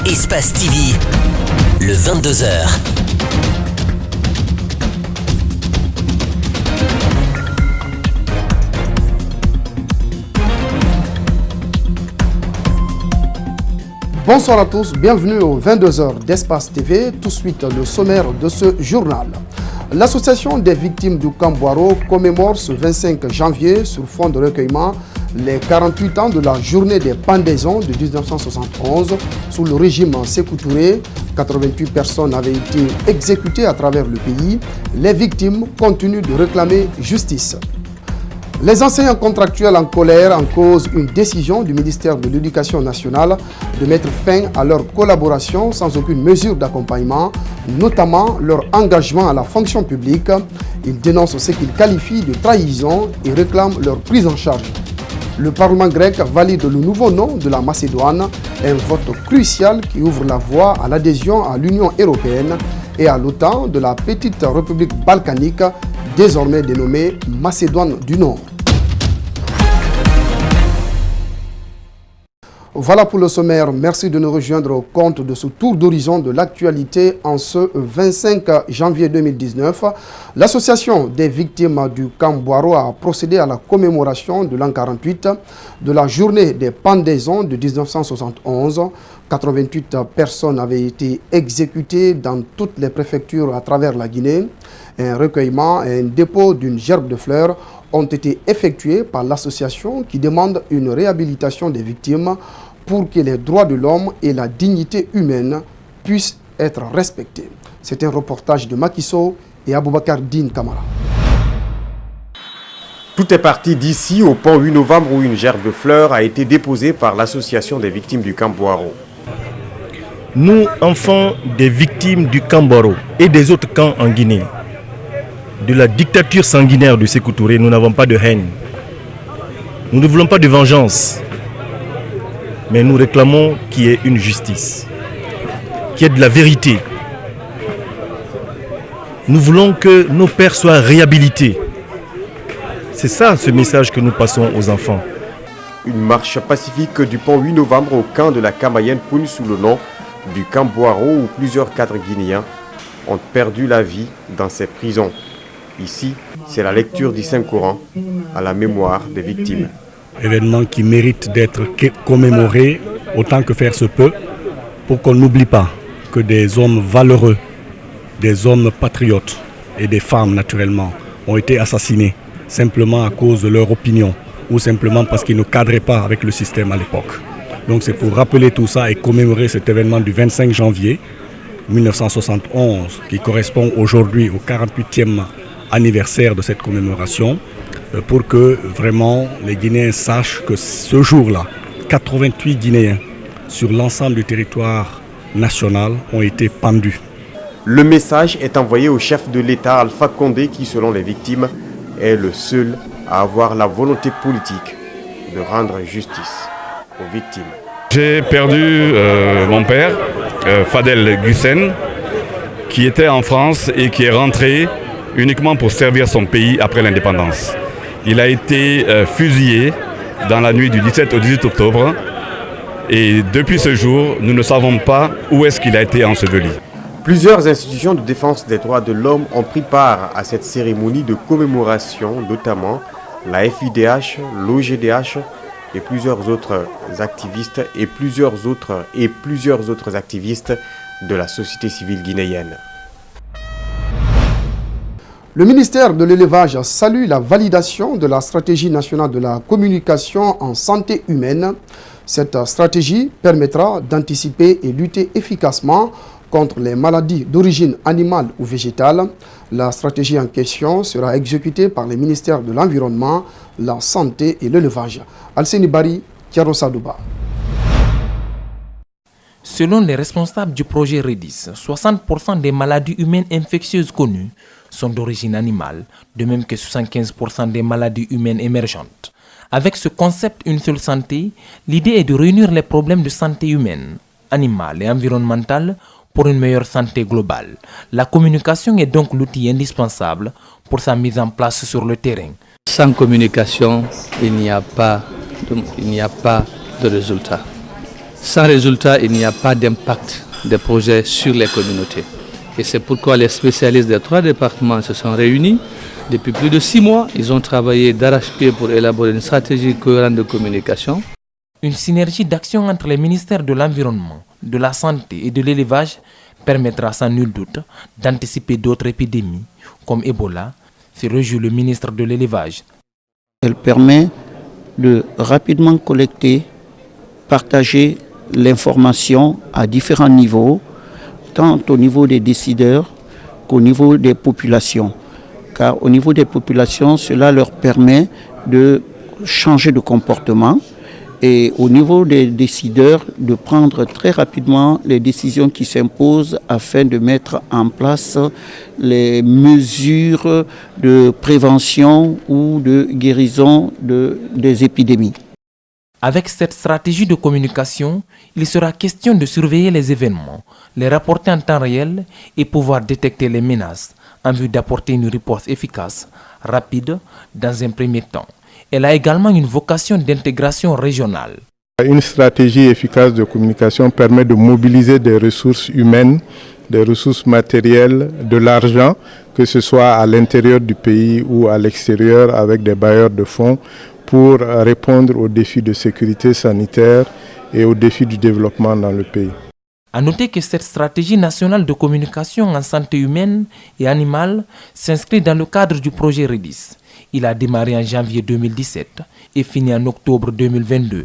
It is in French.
Espace TV, le 22h. Bonsoir à tous, bienvenue aux 22h d'Espace TV. Tout de suite, le sommaire de ce journal. L'association des victimes du Camp Boiro commémore ce 25 janvier, sur fond de recueillement, les 48 ans de la journée des pendaisons de 1971 sous le régime Sékou Touré. 88 personnes avaient été exécutées à travers le pays. Les victimes continuent de réclamer justice. Les enseignants contractuels en colère en cause une décision du ministère de l'Éducation nationale de mettre fin à leur collaboration sans aucune mesure d'accompagnement, notamment leur engagement à la fonction publique. Ils dénoncent ce qu'ils qualifient de trahison et réclament leur prise en charge. Le Parlement grec valide le nouveau nom de la Macédoine, un vote crucial qui ouvre la voie à l'adhésion à l'Union européenne et à l'OTAN de la petite république balkanique, désormais dénommée Macédoine du Nord. Voilà pour le sommaire. Merci de nous rejoindre au compte de ce tour d'horizon de l'actualité en ce 25 janvier 2019. L'association des victimes du Camp Boiro a procédé à la commémoration de l'an 48 de la journée des pendaisons de 1971. 88 personnes avaient été exécutées dans toutes les préfectures à travers la Guinée. Un recueillement et un dépôt d'une gerbe de fleurs ont été effectués par l'association qui demande une réhabilitation des victimes pour que les droits de l'homme et la dignité humaine puissent être respectés. C'est un reportage de Makiso et Aboubakar Din Kamara. Tout est parti d'ici au pont 8 novembre où une gerbe de fleurs a été déposée par l'association des victimes du Camp Boiro. Nous, enfants des victimes du Camp Boiro et des autres camps en Guinée, de la dictature sanguinaire de Sékou Touré, nous n'avons pas de haine. Nous ne voulons pas de vengeance. Mais nous réclamons qu'il y ait une justice, qu'il y ait de la vérité. Nous voulons que nos pères soient réhabilités. C'est ça ce message que nous passons aux enfants. Une marche pacifique du pont 8 novembre au camp de la Camayen Poune sous le nom du Camp Boiro où plusieurs cadres guinéens ont perdu la vie dans ces prisons. Ici, c'est la lecture du Saint-Coran à la mémoire des victimes. Événement qui mérite d'être commémoré autant que faire se peut pour qu'on n'oublie pas que des hommes valeureux, des hommes patriotes et des femmes naturellement ont été assassinés simplement à cause de leur opinion ou simplement parce qu'ils ne cadraient pas avec le système à l'époque. Donc c'est pour rappeler tout ça et commémorer cet événement du 25 janvier 1971 qui correspond aujourd'hui au 48e anniversaire de cette commémoration pour que vraiment les Guinéens sachent que ce jour-là, 88 Guinéens sur l'ensemble du territoire national ont été pendus. Le message est envoyé au chef de l'État Alpha Condé qui, selon les victimes, est le seul à avoir la volonté politique de rendre justice aux victimes. J'ai perdu mon père, Fadel Gussen, qui était en France et qui est rentré uniquement pour servir son pays après l'indépendance. Il a été fusillé dans la nuit du 17 au 18 octobre et depuis ce jour, nous ne savons pas où est-ce qu'il a été enseveli. Plusieurs institutions de défense des droits de l'homme ont pris part à cette cérémonie de commémoration, notamment la FIDH, l'OGDH et plusieurs autres activistes et plusieurs autres activistes de la société civile guinéenne. Le ministère de l'Élevage salue la validation de la stratégie nationale de la communication en santé humaine. Cette stratégie permettra d'anticiper et lutter efficacement contre les maladies d'origine animale ou végétale. La stratégie en question sera exécutée par les ministères de l'Environnement, la Santé et l'Élevage. Alseni Bari, Kiarosadouba. Selon les responsables du projet REDIS, 60% des maladies humaines infectieuses connues sont d'origine animale, de même que 75% des maladies humaines émergentes. Avec ce concept Une seule santé, l'idée est de réunir les problèmes de santé humaine, animale et environnementale pour une meilleure santé globale. La communication est donc l'outil indispensable pour sa mise en place sur le terrain. Sans communication, il n'y a pas de résultat. Sans résultat, il n'y a pas d'impact des projets sur les communautés. Et c'est pourquoi les spécialistes des 3 départements se sont réunis. Depuis plus de 6 mois, ils ont travaillé d'arrache-pied pour élaborer une stratégie cohérente de communication. Une synergie d'action entre les ministères de l'Environnement, de la Santé et de l'Élevage permettra sans nul doute d'anticiper d'autres épidémies, comme Ebola, se réjouit le ministre de l'Élevage. Elle permet de rapidement collecter, partager l'information à différents niveaux, tant au niveau des décideurs qu'au niveau des populations. Car au niveau des populations, cela leur permet de changer de comportement et au niveau des décideurs de prendre très rapidement les décisions qui s'imposent afin de mettre en place les mesures de prévention ou de guérison des épidémies. Avec cette stratégie de communication, il sera question de surveiller les événements, les rapporter en temps réel et pouvoir détecter les menaces en vue d'apporter une réponse efficace, rapide, dans un premier temps. Elle a également une vocation d'intégration régionale. Une stratégie efficace de communication permet de mobiliser des ressources humaines, des ressources matérielles, de l'argent, que ce soit à l'intérieur du pays ou à l'extérieur avec des bailleurs de fonds pour répondre aux défis de sécurité sanitaire et aux défis du développement dans le pays. A noter que cette stratégie nationale de communication en santé humaine et animale s'inscrit dans le cadre du projet REDIS. Il a démarré en janvier 2017 et fini en octobre 2022.